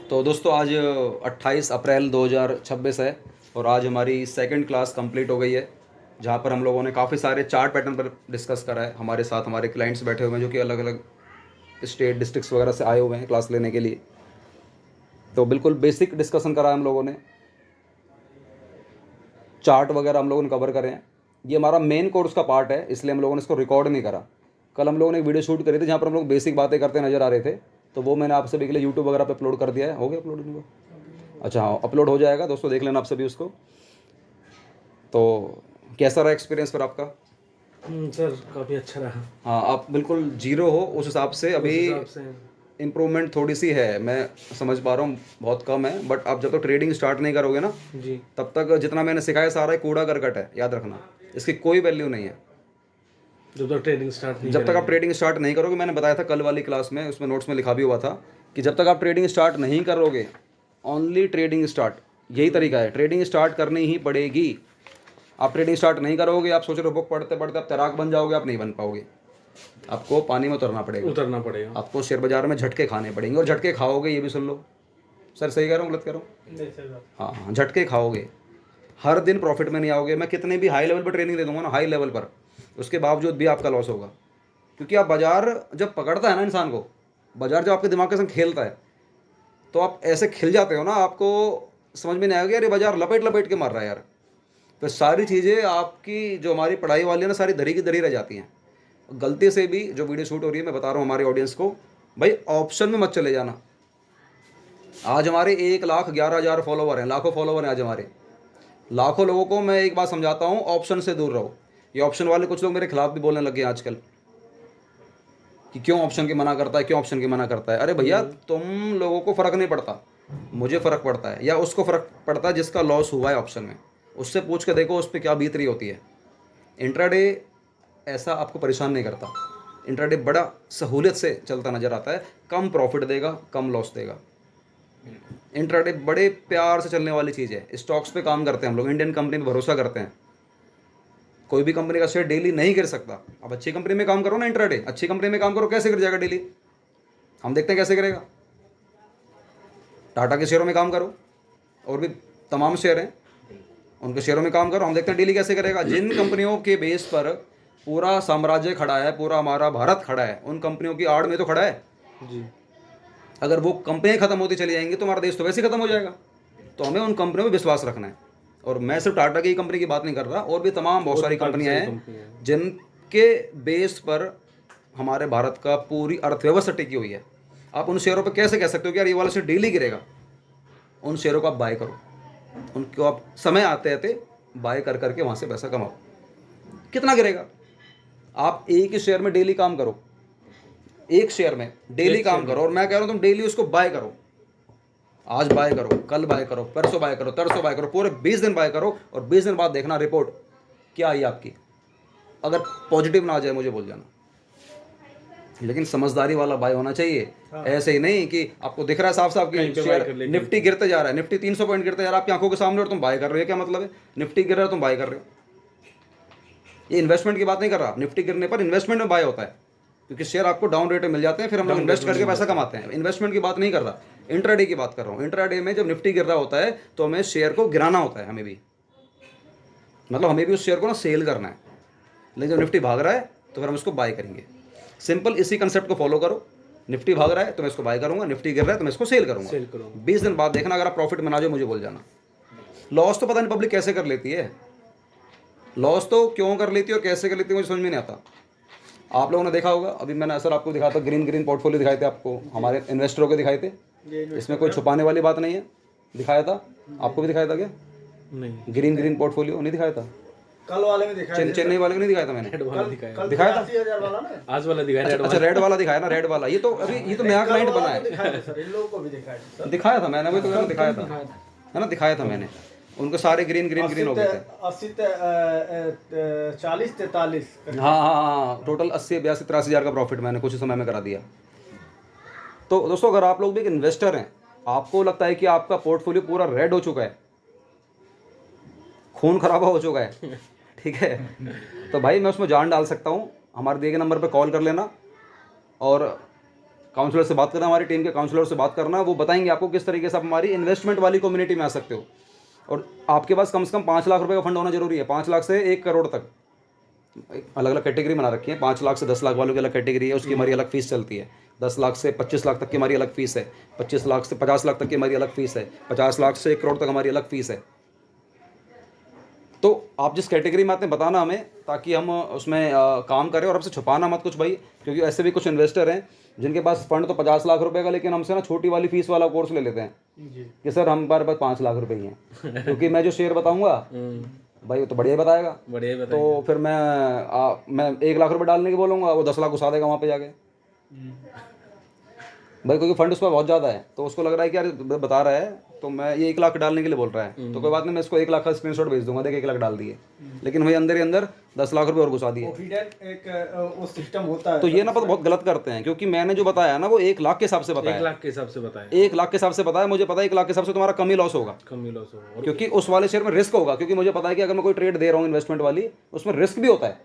तो दोस्तों आज 28 अप्रैल 2026 है और आज हमारी सेकंड क्लास कंप्लीट हो गई है, जहाँ पर हम लोगों ने काफ़ी सारे चार्ट पैटर्न पर डिस्कस करा है। हमारे साथ हमारे क्लाइंट्स बैठे हुए हैं जो कि अलग अलग स्टेट डिस्ट्रिक्ट्स वगैरह से आए हुए हैं क्लास लेने के लिए। तो बिल्कुल बेसिक डिस्कशन करा है हम लोगों ने, चार्ट वगैरह हम लोगों ने कवर करे हैं। ये हमारा मेन कोर्स का पार्ट है, इसलिए हम लोगों ने इसको रिकॉर्ड नहीं करा। कल हम लोगों ने एक वीडियो शूट करी थी जहाँ पर हम लोग बेसिक बातें करते नज़र आ रहे थे, तो वो मैंने आप सभी के लिए यूट्यूब वगैरह पे अपलोड कर दिया है। हो गया अपलोड इनको? अच्छा हाँ, अपलोड हो जाएगा दोस्तों, देख लेना आप सभी उसको। तो कैसा रहा एक्सपीरियंस पर आपका? सर काफ़ी अच्छा रहा। हाँ, आप बिल्कुल जीरो हो उस हिसाब से, अभी उस हिसाब से इम्प्रूवमेंट थोड़ी सी है, मैं समझ पा रहा हूँ, बहुत कम है। बट आप जब तक ट्रेडिंग स्टार्ट नहीं करोगे ना, जी, तब तक जितना मैंने सिखाया सारा कूड़ा करकट है, याद रखना। इसकी कोई वैल्यू नहीं है जब तक ट्रेडिंग स्टार्ट नहीं जब तक आप करेंगे। ट्रेडिंग स्टार्ट नहीं करोगे। मैंने बताया था कल वाली क्लास में, उसमें नोट्स में लिखा भी हुआ था कि जब तक आप ट्रेडिंग स्टार्ट नहीं करोगे, ओनली ट्रेडिंग स्टार्ट, यही तरीका है। ट्रेडिंग स्टार्ट करनी ही पड़ेगी। आप ट्रेडिंग स्टार्ट नहीं करोगे, आप सोच रहे हो बुक पढ़ते पढ़ते आप तैराक बन जाओगे, आप नहीं बन पाओगे। आपको पानी में उतरना पड़ेगा। आपको शेयर बाजार में झटके खाने पड़ेंगे, और झटके खाओगे, ये भी सुन लो। सर सही कह रहा हूँ गलत कह रहा हूँ? नहीं सर। हाँ हाँ, झटके खाओगे, हर दिन प्रॉफिट में नहीं आओगे। मैं कितने भी हाई लेवल पर ट्रेनिंग दे दूंगा ना, हाई लेवल पर, उसके बावजूद भी आपका लॉस होगा। क्योंकि आप बाजार जब पकड़ता है ना इंसान को, बाजार जब आपके दिमाग के संग खेलता है, तो आप ऐसे खिल जाते हो ना, आपको समझ में नहीं आएगा यार ये बाजार लपेट लपेट के मार रहा है यार। तो सारी चीज़ें आपकी जो हमारी पढ़ाई वाली है ना, सारी धरी की धरी रह जाती हैं। गलती से भी जो वीडियो शूट हो रही है, मैं बता रहा हूँ हमारे ऑडियंस को, भाई ऑप्शन में मत चले जाना। आज हमारे 1,11,000 फॉलोवर हैं, लाखों फॉलोवर हैं आज हमारे। लाखों लोगों को मैं एक बात समझाता हूँ, ऑप्शन से दूर रहो। ये ऑप्शन वाले कुछ लोग मेरे खिलाफ भी बोलने लगे हैं आजकल कि क्यों ऑप्शन की मना करता है, क्यों ऑप्शन की मना करता है। अरे भैया, तुम लोगों को फ़र्क नहीं पड़ता, मुझे फ़र्क पड़ता है, या उसको फ़र्क पड़ता है जिसका लॉस हुआ है ऑप्शन में। उससे पूछ के देखो उस पर क्या बीत रही होती है। इंट्राडे ऐसा आपको परेशान नहीं करता। इंट्राडे बड़ा सहूलियत से चलता नज़र आता है, कम प्रॉफिट देगा, कम लॉस देगा। इंट्राडे बड़े प्यार से चलने वाली चीज़ है। स्टॉक्स पे काम करते हैं हम लोग, इंडियन कंपनी पे भरोसा करते हैं। कोई भी कंपनी का शेयर डेली नहीं गिर सकता। अब अच्छी कंपनी में काम करो ना, इंट्राडे अच्छी कंपनी में काम करो, कैसे गिर जाएगा डेली? हम देखते हैं कैसे गिरेगा। टाटा के शेयरों में काम करो, और भी तमाम शेयर हैं, उनके शेयरों में काम करो, हम देखते हैं डेली कैसे करेगा। जिन कंपनियों के बेस पर पूरा साम्राज्य खड़ा है, पूरा हमारा भारत खड़ा है, उन कंपनियों की आड़ में तो खड़ा है जी। अगर वो कंपनियाँ खत्म होती चली जाएंगी तो हमारा देश तो वैसे ही खत्म हो जाएगा। तो हमें उन कंपनियों में विश्वास रखना है। और मैं सिर्फ टाटा की कंपनी की बात नहीं कर रहा, और भी तमाम बहुत सारी कंपनियां हैं जिनके बेस पर हमारे भारत का पूरी अर्थव्यवस्था टिकी हुई है। आप उन शेयरों पर कैसे कह सकते हो कि यार ये वाला शेयर डेली गिरेगा? उन शेयरों को आप बाय करो, उनको आप समय आते आते बाय कर करके वहाँ से पैसा कमाओ। कितना गिरेगा? आप एक ही शेयर में डेली काम करो, एक शेयर में डेली काम करो, और मैं कह रहा हूँ तुम डेली उसको बाय करो। आज बाय करो, कल बाय करो, परसों बाय करो, तरसों बाय करो, पूरे 20 दिन बाय करो, और 20 दिन बाद देखना रिपोर्ट क्या आई आपकी। अगर पॉजिटिव ना आ जाए मुझे बोल जाना, लेकिन समझदारी वाला बाय होना चाहिए। ऐसे ही नहीं कि आपको दिख रहा है साफ साफ कि शेयर निफ्टी गिरते जा रहा है, निफ्टी 300 पॉइंट गिरते जा रहा है आपकी आंखों के सामने, और तुम बाय कर रहे हो। क्या मतलब है? निफ्टी गिर रहा है तुम बाय कर रहे हो। ये इन्वेस्टमेंट की बात नहीं कर रहा। निफ्टी गिरने पर इन्वेस्टमेंट में बाय होता है, क्योंकि शेयर आपको डाउन रेट में मिल जाते हैं, फिर हम लोग इन्वेस्ट करके पैसा कमाते हैं। इन्वेस्टमेंट की बात नहीं कर रहा, इंट्राडे की बात कर रहा हूँ। इंट्राडे में जब निफ्टी गिर रहा होता है तो हमें शेयर को गिराना होता है, हमें भी, मतलब हमें भी उस शेयर को ना सेल करना है। लेकिन जब निफ्टी भाग रहा है तो फिर हम इसको बाय करेंगे। सिंपल इसी कंसेप्ट को फॉलो करो। निफ्टी भाग रहा है तो मैं इसको बाय करूंगा, निफ्टी गिर रहा है तो मैं इसको सेल करूंगा। 20 दिन बाद देखना, अगर आप प्रॉफिट में ना जाओ मुझे बोल जाना। लॉस तो पता नहीं पब्लिक कैसे कर लेती है, लॉस तो क्यों कर लेती है और कैसे कर लेती है मुझे समझ में नहीं आता। आप लोगों ने देखा होगा, अभी मैंने सर आपको दिखाया था, ग्रीन ग्रीन पोर्टफोलियो दिखाए थे आपको, हमारे इन्वेस्टरों के दिखाए थे। इसमें कोई छुपाने वाली बात नहीं है, दिखाया था आपको भी, दिखाया था क्या? नहीं, ग्रीन ग्रीन पोर्टफोलियो नहीं दिखाया था? कल वाले में दिखाया, चेन्नई वाले को नहीं दिखाया था मैंने? दिखाया था 80,000 वाला ना, आज वाला दिखाया। अच्छा, रेड वाला दिखाया ना, रेड वाला। ये तो अभी ये तो नया क्लाइंट बना है। दिखाया था सर, इन लोगों को भी दिखाया था सर। दिखाया था मैंने, वही तो मैंने दिखाया था, है ना, दिखाया था मैंने। उनको सारे ग्रीन ग्रीन ग्रीन हो गए थे। 40 43 हाँ हाँ हाँ, टोटल 80 82 83 हज़ार का प्रॉफिट मैंने कुछ समय में करा दिया। तो दोस्तों, अगर आप लोग भी एक इन्वेस्टर हैं, आपको लगता है कि आपका पोर्टफोलियो पूरा रेड हो चुका है, खून खराबा हो चुका है, ठीक है, तो भाई मैं उसमें जान डाल सकता हूँ। हमारे दिए गए नंबर पर कॉल कर लेना, और काउंसलर से बात करना, हमारी टीम के काउंसलर से बात करना, वो बताएंगे आपको किस तरीके से आप हमारी इन्वेस्टमेंट वाली कम्युनिटी में आ सकते हो। और आपके पास कम से कम 5 लाख रुपए का फंड होना जरूरी है, 5 लाख से 1 करोड़ तक। अलग अलग कैटेगरी बना रखी है, 5 लाख से 10 लाख वालों की अलग कैटेगरी है, उसकी हमारी अलग फीस चलती है। 10 लाख से 25 लाख तक की हमारी अलग फीस है, 25 लाख से 50 लाख तक की हमारी अलग फीस है, 50 लाख से 1 करोड़ तक हमारी अलग फीस है। तो आप जिस कैटेगरी में आते हैं बताना हमें, ताकि हम उसमें काम करें। और आपसे छुपाना मत कुछ भाई, क्योंकि ऐसे भी कुछ इन्वेस्टर हैं जिनके पास फंड तो 50 लाख रुपए का, लेकिन हमसे ना छोटी वाली फीस वाला कोर्स ले लेते हैं कि सर हमारे पास 5 लाख रुपए ही हैं, क्योंकि मैं जो शेयर बताऊंगा भाई वो तो बढ़िया ही बताएगा। बढ़िया ही तो फिर मैं 1 लाख रुपए डालने की बोलूँगा, वो 10 लाख घुसा देगा वहाँ पे जाके भाई, क्योंकि फंड उस पर बहुत ज़्यादा है। तो उसको लग रहा है कि यार बता रहा है तो मैं ये 1 लाख डालने के लिए बोल रहा है, तो कोई बात नहीं, मैं इसको 1 लाख का स्क्रीनशॉट भेज दूंगा, देख 1 लाख डाल दिए, लेकिन भाई अंदर ही अंदर 10 लाख रुपए और घुसा दिए। एक वो सिस्टम होता है। तो ये ना पता बहुत गलत करते हैं, क्योंकि मैंने जो बताया ना वो 1 लाख के हिसाब से 1 बताया, लाख के हिसाब से बताया, 1 लाख के हिसाब से बताया। मुझे पता है 1 लाख के हिसाब से तुम्हारा कम ही लॉस होगा, कम ही लॉस होगा। क्योंकि उस वाले शेयर में रिस्क होगा, क्योंकि मुझे पता है कि अगर मैं कोई ट्रेड दे रहा हूँ इन्वेस्टमेंट वाली, उसमें रिस्क भी होता है।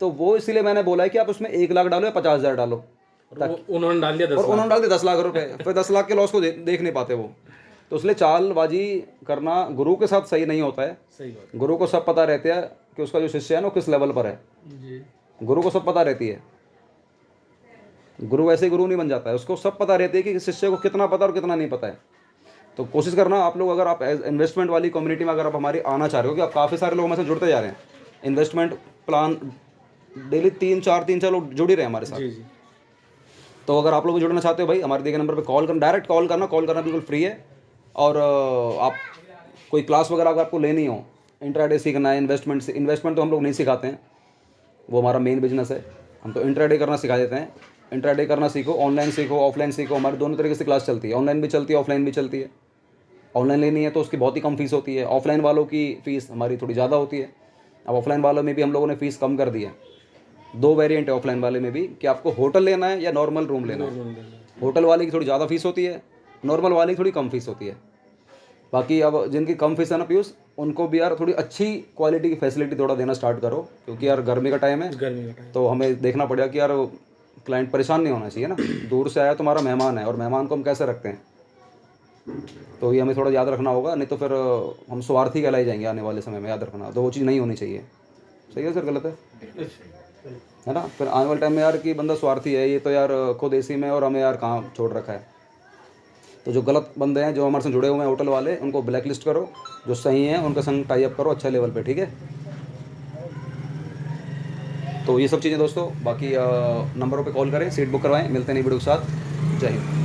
तो वो इसीलिए मैंने बोला है कि आप उसमें 1 लाख डालो या 50,000 डालो, उन्होंने डाल दिया 10 और उन्होंने डाल दिया 10 लाख रुपए, फिर 10 लाख के लॉस को देख नहीं पाते वो। तो इसलिए चालबाजी करना गुरु के साथ सही नहीं होता है। सही बात गुरु को सब पता रहता है कि उसका जो शिष्य है ना वो किस लेवल पर है, जी। गुरु को सब पता रहती है। गुरु वैसे ही गुरु नहीं बन जाता है, उसको सब पता रहती है कि शिष्य को कितना पता और कितना नहीं पता है। तो कोशिश करना आप लोग, अगर आप इन्वेस्टमेंट वाली कम्युनिटी में अगर आप हमारी आना चाह रहे हो, कि आप काफ़ी सारे लोग हमारे साथ जुड़ते जा रहे हैं, इन्वेस्टमेंट प्लान डेली 3-4 लोग जुड़ ही रहे हैं हमारे साथ। जी जी। तो अगर आप लोग जुड़ना चाहते हो भाई, हमारे दिए गए नंबर पे कॉल करना, डायरेक्ट कॉल करना बिल्कुल फ्री है। और आप कोई क्लास वगैरह अगर आपको लेनी हो, इंट्राडे सीखना है, इन्वेस्टमेंट तो हम लोग नहीं सिखाते हैं, वो हमारा मेन बिजनेस है। हम तो इंट्राडे करना सिखा देते हैं। इंट्राडे करना सीखो, ऑनलाइन सीखो, ऑफलाइन सीखो, हमारी दोनों तरीके से क्लास चलती है, ऑनलाइन भी चलती है, ऑफलाइन भी चलती है। ऑनलाइन लेनी है तो उसकी बहुत ही कम फीस होती है, ऑफलाइन वालों की फ़ीस हमारी थोड़ी ज़्यादा होती है। अब ऑफलाइन वालों में भी हम लोगों ने फ़ीस कम कर दी है। 2 वेरिएंट है ऑफलाइन वाले में भी, कि आपको होटल लेना है या नॉर्मल रूम लेना है। होटल वाले की थोड़ी ज़्यादा फीस होती है, नॉर्मल वाले की थोड़ी कम फीस होती है। बाकी अब जिनकी कम फीस है ना पीयूष, उनको भी यार थोड़ी अच्छी क्वालिटी की फैसिलिटी थोड़ा देना स्टार्ट करो, क्योंकि यार गर्मी का टाइम है, गर्मी का टाइम, तो हमें देखना पड़ेगा कि यार क्लाइंट परेशान नहीं होना चाहिए ना। दूर से आया तुम्हारा मेहमान है, और मेहमान को हम कैसे रखते हैं, तो ये हमें थोड़ा याद रखना होगा, नहीं तो फिर हम स्वार्थी कहलाए जाएंगे आने वाले समय में, याद रखना। तो वो चीज़ नहीं होनी चाहिए। सही है सर, गलत है ना? फिर आने वाले टाइम में यार कि बंदा स्वार्थी है, ये तो यार खुद एसी में और हमें यार कहाँ छोड़ रखा है। तो जो गलत बंदे हैं जो हमारे साथ जुड़े हुए हैं होटल वाले, उनको ब्लैक लिस्ट करो, जो सही हैं उनका संग टाई अप करो अच्छे लेवल पे, ठीक है? तो ये सब चीज़ें दोस्तों, बाकी नंबरों पे कॉल करें, सीट बुक करवाएं। मिलते हैं नई वीडियो के साथ। जय हिंद।